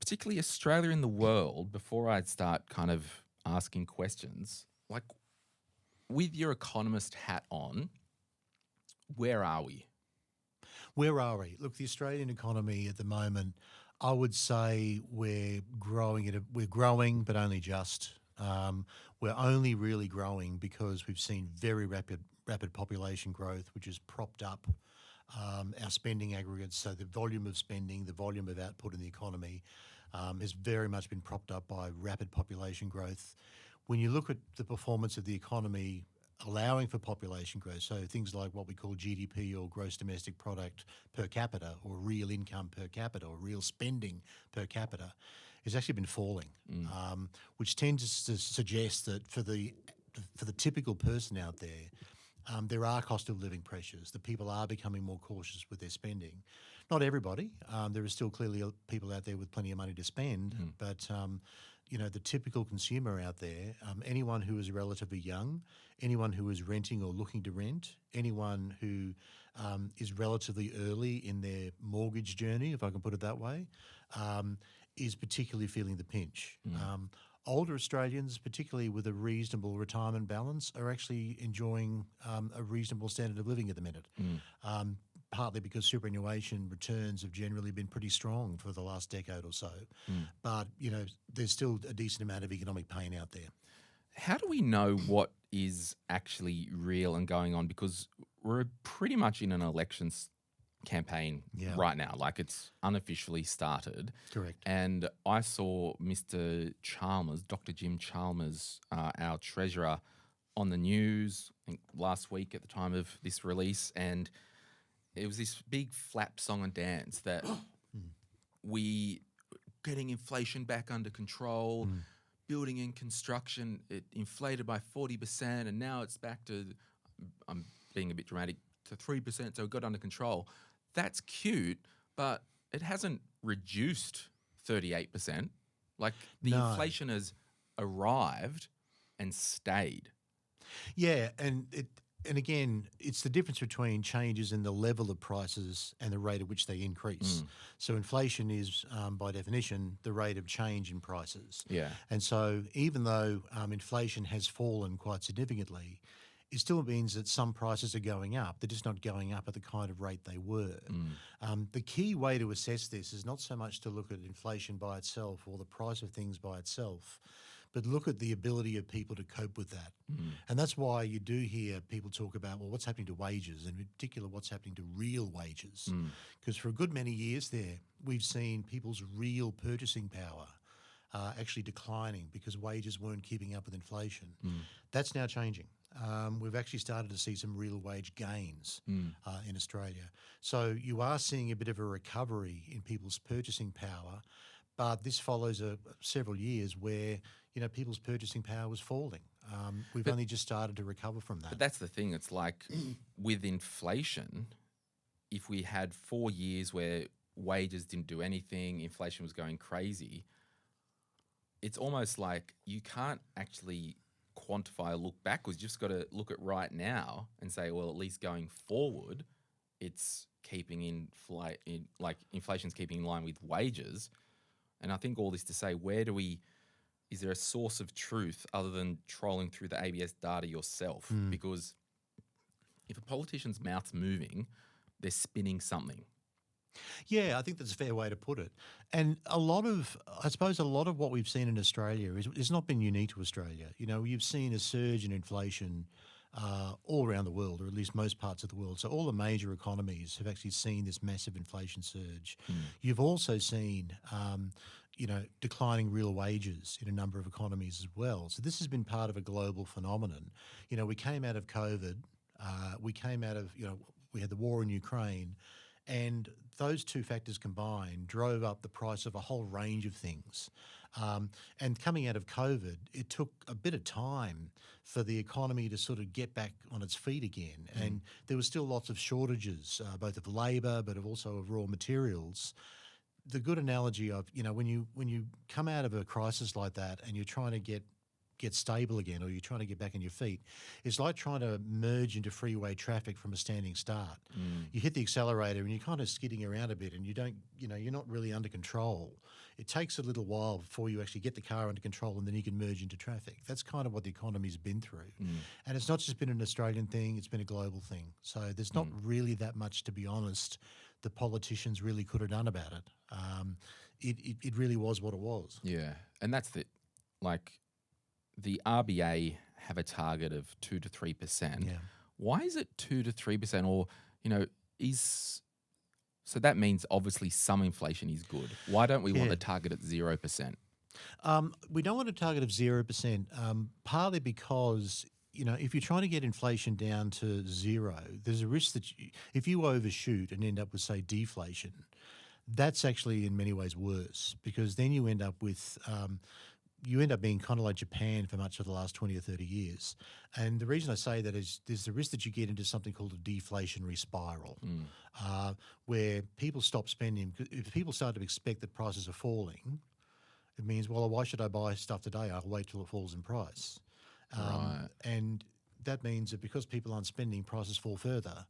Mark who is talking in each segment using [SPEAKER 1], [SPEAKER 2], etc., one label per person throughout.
[SPEAKER 1] particularly Australia and the world, before I start kind of asking questions, like with your economist hat on, where are we?
[SPEAKER 2] Where are we? Look, the Australian economy at the moment, I would say we're growing, but only just. We're only really growing because we've seen very rapid population growth, which has propped up our spending aggregates. So the volume of spending, the volume of output in the economy has very much been propped up by rapid population growth. When you look at the performance of the economy allowing for population growth, so things like what we call GDP or gross domestic product per capita or real income per capita or real spending per capita, has actually been falling, which tends to suggest that for the typical person out there are cost of living pressures, that people are becoming more cautious with their spending. Not everybody. There are still clearly people out there with plenty of money to spend, but the typical consumer out there, anyone who is relatively young, anyone who is renting or looking to rent, anyone who is relatively early in their mortgage journey, if I can put it that way, is particularly feeling the pinch. Older Australians, particularly with a reasonable retirement balance, are actually enjoying a reasonable standard of living at the minute. Partly because superannuation returns have generally been pretty strong for the last decade or so. But, there's still a decent amount of economic pain out there.
[SPEAKER 1] How do we know what is actually real and going on? Because we're pretty much in an elections campaign right now. Like, it's unofficially started.
[SPEAKER 2] Correct.
[SPEAKER 1] And I saw Mr. Chalmers, Dr. Jim Chalmers, our treasurer, on the news, I think last week at the time of this release, and it was this big flap song and dance that we getting inflation back under control, building and construction, it inflated by 40%, and now it's back to, I'm being a bit dramatic, to 3%, so it got under control. That's cute, but it hasn't reduced 38%. Like, the inflation has arrived and stayed.
[SPEAKER 2] Yeah, and again, it's the difference between changes in the level of prices and the rate at which they increase. So inflation is, by definition, the rate of change in prices.
[SPEAKER 1] Yeah.
[SPEAKER 2] And so even though inflation has fallen quite significantly, it still means that some prices are going up. They're just not going up at the kind of rate they were. The key way to assess this is not so much to look at inflation by itself or the price of things by itself, but look at the ability of people to cope with that. And that's why you do hear people talk about, well, what's happening to wages, and in particular, what's happening to real wages. Because for a good many years there, we've seen people's real purchasing power actually declining because wages weren't keeping up with inflation. That's now changing. We've actually started to see some real wage gains in Australia. So you are seeing a bit of a recovery in people's purchasing power, but this follows several years where people's purchasing power was falling. We've only just started to recover from that.
[SPEAKER 1] But that's the thing. It's like with inflation, if we had 4 years where wages didn't do anything, inflation was going crazy, it's almost like you can't actually quantify or look backwards. You've just got to look at right now and say, well, at least going forward, it's keeping inflation's keeping in line with wages. And I think all this to say, is there a source of truth other than trolling through the ABS data yourself? Because if a politician's mouth's moving, they're spinning something.
[SPEAKER 2] Yeah, I think that's a fair way to put it. And a lot of what we've seen in Australia is not been unique to Australia. You've seen a surge in inflation all around the world, or at least most parts of the world. So all the major economies have actually seen this massive inflation surge. You've also seen declining real wages in a number of economies as well. So this has been part of a global phenomenon. We came out of COVID, we had the war in Ukraine, and those two factors combined drove up the price of a whole range of things. And coming out of COVID, it took a bit of time for the economy to sort of get back on its feet again. And there were still lots of shortages, both of labour but also of raw materials. The good analogy of, when you come out of a crisis like that and you're trying to get stable again, or you're trying to get back on your feet, it's like trying to merge into freeway traffic from a standing start. You hit the accelerator and you're kind of skidding around a bit, and you're not really under control. it takes a little while before you actually get the car under control and then you can merge into traffic. That's kind of what the economy's been through. And it's not just been an Australian thing, it's been a global thing. So there's not really that much, to be honest, the politicians really could have done about it. It really was what it was.
[SPEAKER 1] Yeah, and that's the RBA have a target of 2 to 3%.
[SPEAKER 2] Yeah.
[SPEAKER 1] Why is it 2 to 3%? Or so that means obviously some inflation is good. Why don't we want the target at 0%?
[SPEAKER 2] We don't want a target of 0%, partly because, if you're trying to get inflation down to zero, there's a risk that if you overshoot and end up with, say, deflation, that's actually in many ways worse, because then you end up with being kind of like Japan for much of the last 20 or 30 years. And the reason I say that is there's the risk that you get into something called a deflationary spiral, where people stop spending. If people start to expect that prices are falling, it means, well, why should I buy stuff today? I'll wait till it falls in price.
[SPEAKER 1] Right.
[SPEAKER 2] And that means that because people aren't spending, prices fall further,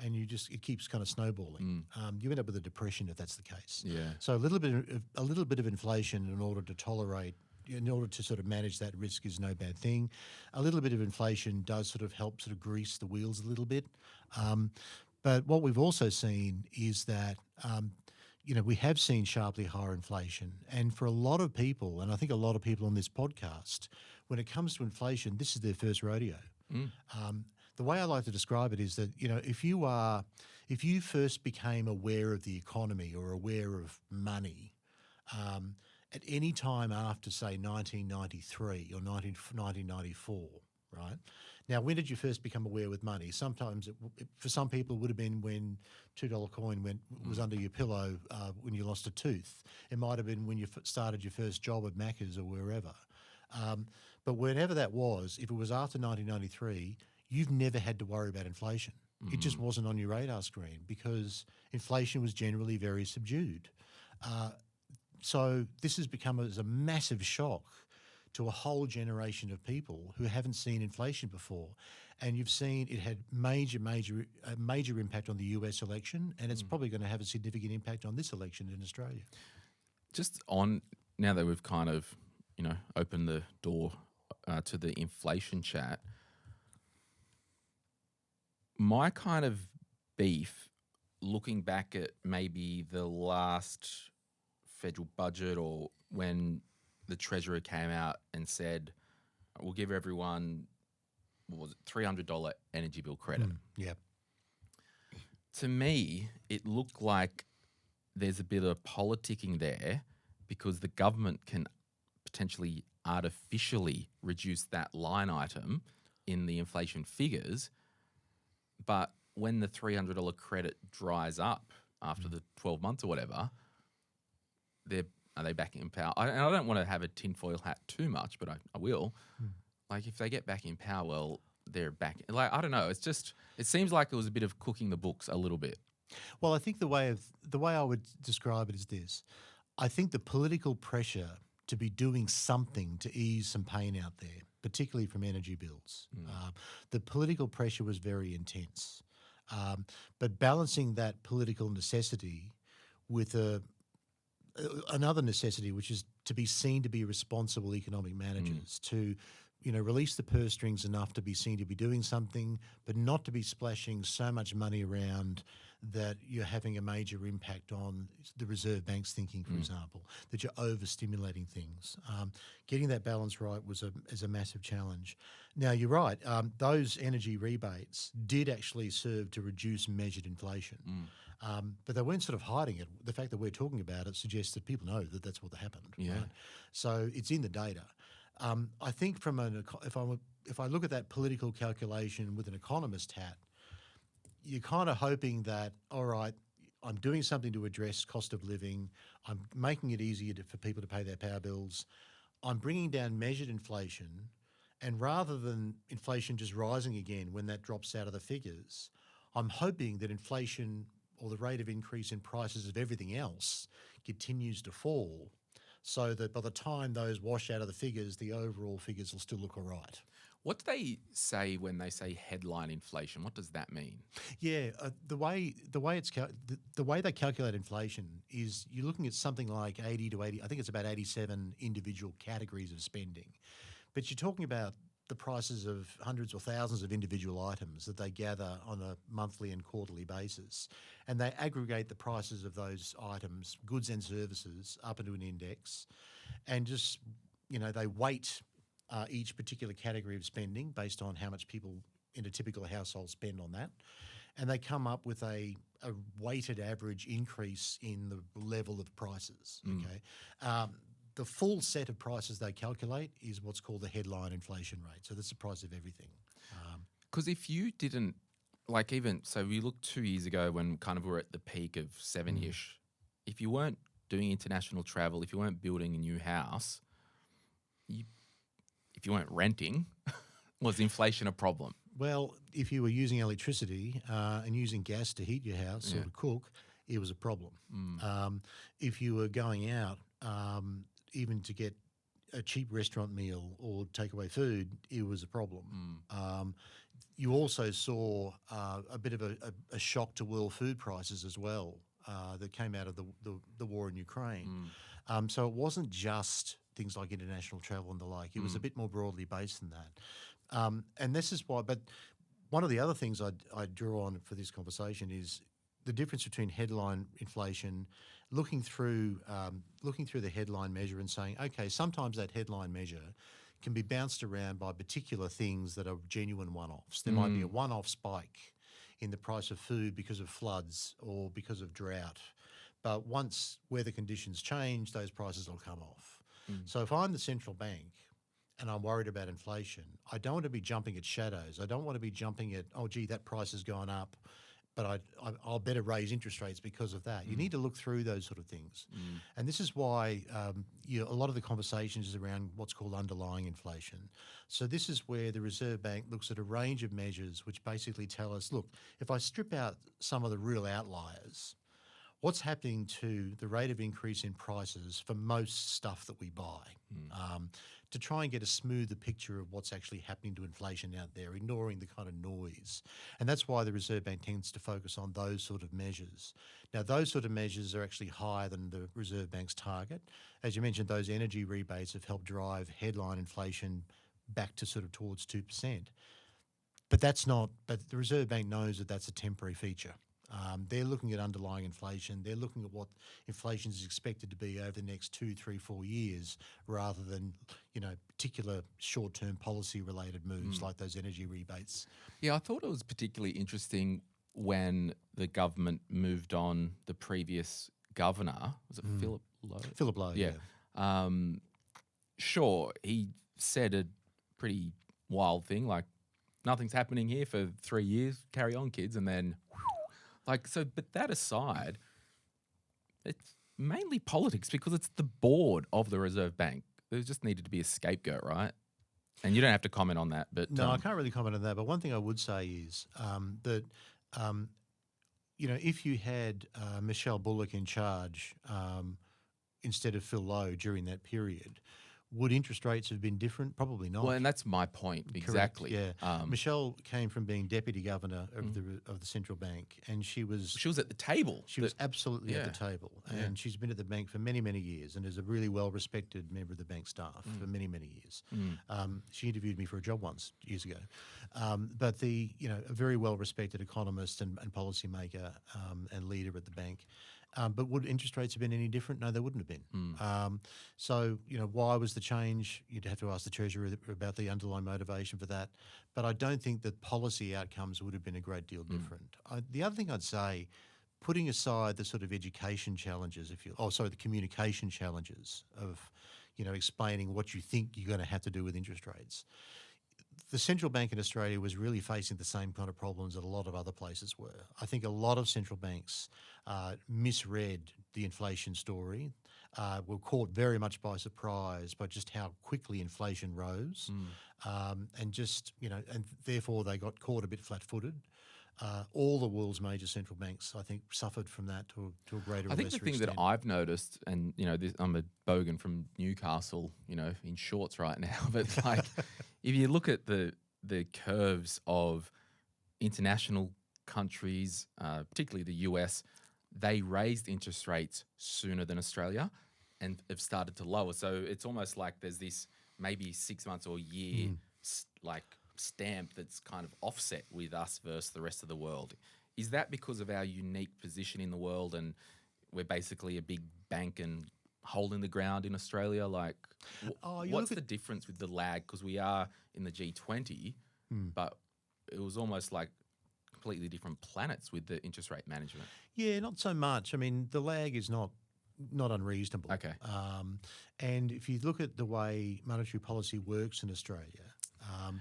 [SPEAKER 2] and it keeps kind of snowballing. You end up with a depression if that's the case.
[SPEAKER 1] Yeah.
[SPEAKER 2] So a little bit of inflation in order to sort of manage that risk is no bad thing. A little bit of inflation does sort of help sort of grease the wheels a little bit. But what we've also seen is that we have seen sharply higher inflation. And for a lot of people, and I think a lot of people on this podcast, when it comes to inflation, this is their first rodeo. The way I like to describe it is that, if you first became aware of the economy or aware of money at any time after, say, 1993 or 1994, right? Now, when did you first become aware with money? Sometimes, for some people, it would have been when $2 coin was under your pillow when you lost a tooth. It might have been when you started your first job at Macca's or wherever. But whenever that was, if it was after 1993, you've never had to worry about inflation. It just wasn't on your radar screen because inflation was generally very subdued. So this has become a massive shock to a whole generation of people who haven't seen inflation before. And you've seen it had a major impact on the US election, and it's probably going to have a significant impact on this election in Australia.
[SPEAKER 1] Just on, now that we've kind of, opened the door to the inflation chat, my kind of beef, looking back at maybe the last federal budget or when the Treasurer came out and said, we'll give everyone, what was it, $300 energy bill credit.
[SPEAKER 2] Yeah.
[SPEAKER 1] To me, it looked like there's a bit of politicking there because the government can potentially artificially reduce that line item in the inflation figures. But when the $300 credit dries up after the 12 months or whatever, are they back in power? And I don't want to have a tinfoil hat too much, but I will. Like, if they get back in power, well, they're back. Like, I don't know. It seems like it was a bit of cooking the books a little bit.
[SPEAKER 2] Well, I think the way I would describe it is this. I think the political pressure to be doing something to ease some pain out there, particularly from energy bills, the political pressure was very intense. But balancing that political necessity with another necessity, which is to be seen to be responsible economic managers, to release the purse strings enough to be seen to be doing something, but not to be splashing so much money around that you're having a major impact on the Reserve Bank's thinking, for example, that you're overstimulating things. Getting that balance right is a massive challenge. Now, you're right. Those energy rebates did actually serve to reduce measured inflation. But they weren't sort of hiding it. The fact that we're talking about it suggests that people know that that's what happened.
[SPEAKER 1] Yeah.
[SPEAKER 2] Right? So it's in the data. I think if I look at that political calculation with an economist hat, you're kind of hoping that, all right, I'm doing something to address cost of living. I'm making it easier for people to pay their power bills. I'm bringing down measured inflation. And rather than inflation just rising again when that drops out of the figures, I'm hoping that inflation or the rate of increase in prices of everything else continues to fall so that by the time those wash out of the figures, the overall figures will still look all right.
[SPEAKER 1] What do they say when they say headline inflation? What does that mean?
[SPEAKER 2] Yeah, the way they calculate inflation is you're looking at something like 80 to 80. I think it's about 87 individual categories of spending, but you're talking about the prices of hundreds or thousands of individual items that they gather on a monthly and quarterly basis, and they aggregate the prices of those items, goods and services, up into an index, and just they weight each particular category of spending based on how much people in a typical household spend on that. And they come up with a weighted average increase in the level of prices. Okay. The full set of prices they calculate is what's called the headline inflation rate. So that's the price of everything.
[SPEAKER 1] Because if you didn't, like so we looked 2 years ago when kind of we're at the peak of 7-ish, if you weren't doing international travel, if you weren't building a new house, if you weren't renting, was inflation a problem?
[SPEAKER 2] Well, if you were using electricity and using gas to heat your house or to cook, it was a problem. If you were going out, even to get a cheap restaurant meal or takeaway food, it was a problem. You also saw a bit of a shock to world food prices as well that came out of the war in Ukraine. So it wasn't just things like international travel and the like. It was a bit more broadly based than that. And this is why, but one of the other things I draw on for this conversation is the difference between headline inflation, looking through the headline measure and saying, okay, sometimes that headline measure can be bounced around by particular things that are genuine one-offs. There might be a one-off spike in the price of food because of floods or because of drought. But once weather conditions change, those prices will come off. So if I'm the central bank and I'm worried about inflation, I don't want to be jumping at shadows. I don't want to be jumping at, oh, gee, that price has gone up, but I'll better raise interest rates because of that. You need to look through those sort of things. And this is why a lot of the conversations is around what's called underlying inflation. So this is where the Reserve Bank looks at a range of measures which basically tell us, look, if I strip out some of the real outliers, what's happening to the rate of increase in prices for most stuff that we buy, to try and get a smoother picture of what's actually happening to inflation out there, ignoring the kind of noise. And that's why the Reserve Bank tends to focus on those sort of measures. Now, those sort of measures are actually higher than the Reserve Bank's target. As you mentioned, those energy rebates have helped drive headline inflation back to sort of towards 2%. But the Reserve Bank knows that that's a temporary feature. They're looking at underlying inflation. They're looking at what inflation is expected to be over the next 2, 3, 4 years, rather than particular short-term policy-related moves like those energy rebates.
[SPEAKER 1] Yeah, I thought it was particularly interesting when the government moved on the previous governor. Was it Philip Lowe?
[SPEAKER 2] Philip Lowe, yeah.
[SPEAKER 1] Sure, he said a pretty wild thing like, nothing's happening here for 3 years, carry on, kids, and then... but that aside, it's mainly politics because it's the board of the Reserve Bank. There just needed to be a scapegoat, right? And you don't have to comment on that. But
[SPEAKER 2] no, I can't really comment on that. But one thing I would say is that, if you had Michelle Bullock in charge instead of Phil Lowe during that period, would interest rates have been different? Probably not.
[SPEAKER 1] Well, and that's my point.
[SPEAKER 2] Correct,
[SPEAKER 1] Exactly.
[SPEAKER 2] yeah. Michelle came from being deputy governor of the central bank, and she was
[SPEAKER 1] at the table.
[SPEAKER 2] She was absolutely at the table, and she's been at the bank for many, many years, and is a really well-respected member of the bank staff for many, many years. She interviewed me for a job once years ago, but a very well-respected economist and policymaker and leader at the bank. But would interest rates have been any different? No, they wouldn't have been. So, why was the change? You'd have to ask the Treasurer about the underlying motivation for that. But I don't think that policy outcomes would have been a great deal different. The other thing I'd say, putting aside the sort of education challenges, the communication challenges of, explaining what you think you're going to have to do with interest rates. The central bank in Australia was really facing the same kind of problems that a lot of other places were. I think a lot of central banks misread the inflation story, were caught very much by surprise by just how quickly inflation rose, and therefore they got caught a bit flat-footed. all the world's major central banks, I think, suffered from that to a greater or
[SPEAKER 1] I think the
[SPEAKER 2] lesser
[SPEAKER 1] thing
[SPEAKER 2] extent.
[SPEAKER 1] that I've noticed, and I'm a bogan from Newcastle, in shorts right now, but like, if you look at the curves of international countries, particularly the US, they raised interest rates sooner than Australia, and have started to lower. So it's almost like there's this maybe 6 months or a year like stamp that's kind of offset with us versus the rest of the world. Is that because of our unique position in the world, and we're basically a big bank and hole in the ground in Australia? Like,
[SPEAKER 2] You
[SPEAKER 1] what's
[SPEAKER 2] look
[SPEAKER 1] the difference with the lag? Because we are in the G20, but it was almost like completely different planets with the interest rate management.
[SPEAKER 2] Yeah, not so much. I mean, the lag is not unreasonable.
[SPEAKER 1] Okay.
[SPEAKER 2] And if you look at the way monetary policy works in Australia,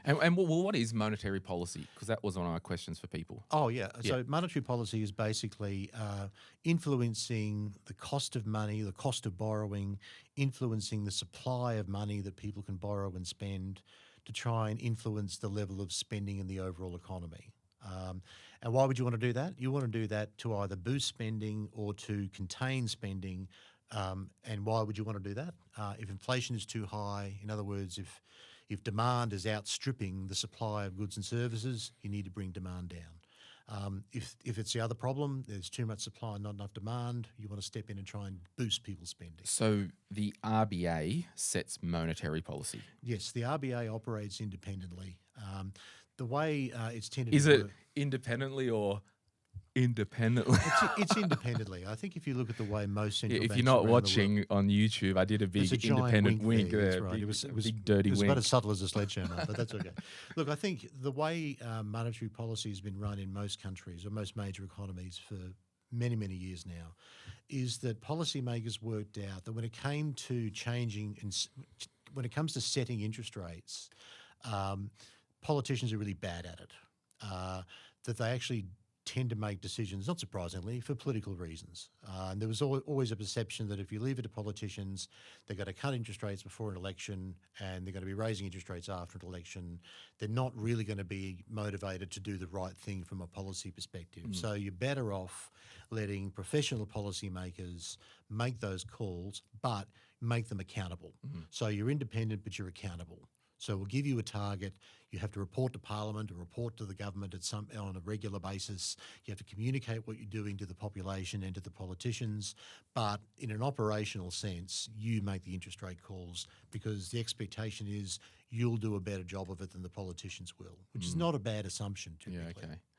[SPEAKER 1] And what is monetary policy? Because that was one of my questions for people.
[SPEAKER 2] oh yeah, so monetary policy is basically influencing the cost of money, the cost of borrowing, influencing the supply of money that people can borrow and spend to try and influence the level of spending in the overall economy. And why would you want to do that? You want to do that to either boost spending or to contain spending. And why would you want to do that? If inflation is too high, in other words, if demand is outstripping the supply of goods and services, you need to bring demand down. If it's the other problem, there's too much supply and not enough demand, you want to step in and try and boost people's spending.
[SPEAKER 1] So the RBA sets monetary policy.
[SPEAKER 2] Yes, the RBA operates independently. The way it's tended
[SPEAKER 1] Is
[SPEAKER 2] to
[SPEAKER 1] it
[SPEAKER 2] work,
[SPEAKER 1] independently or independently?
[SPEAKER 2] it's independently. I think if you look at the way most central
[SPEAKER 1] If
[SPEAKER 2] banks
[SPEAKER 1] you're not
[SPEAKER 2] around the
[SPEAKER 1] watching
[SPEAKER 2] world,
[SPEAKER 1] on YouTube, I did a big
[SPEAKER 2] there's a giant
[SPEAKER 1] independent wink
[SPEAKER 2] there.
[SPEAKER 1] there.
[SPEAKER 2] That's right.
[SPEAKER 1] Big,
[SPEAKER 2] It was
[SPEAKER 1] big dirty
[SPEAKER 2] it was
[SPEAKER 1] wink.
[SPEAKER 2] about as subtle as a sledgehammer, but that's okay. Look, I think the way monetary policy has been run in most countries or most major economies for many, many years now is that policymakers worked out that when it came to when it comes to setting interest rates, politicians are really bad at it. That they actually tend to make decisions, not surprisingly, for political reasons. And there was always a perception that if you leave it to politicians, they're going to cut interest rates before an election and they're going to be raising interest rates after an election. They're not really going to be motivated to do the right thing from a policy perspective. So you're better off letting professional policymakers make those calls, but make them accountable. So you're independent, but you're accountable. So we'll give you a target. You have to report to Parliament or report to the government on a regular basis. You have to communicate what you're doing to the population and to the politicians. But in an operational sense, you make the interest rate calls because the expectation is you'll do a better job of it than the politicians will, which is not a bad assumption typically.
[SPEAKER 1] Yeah, okay.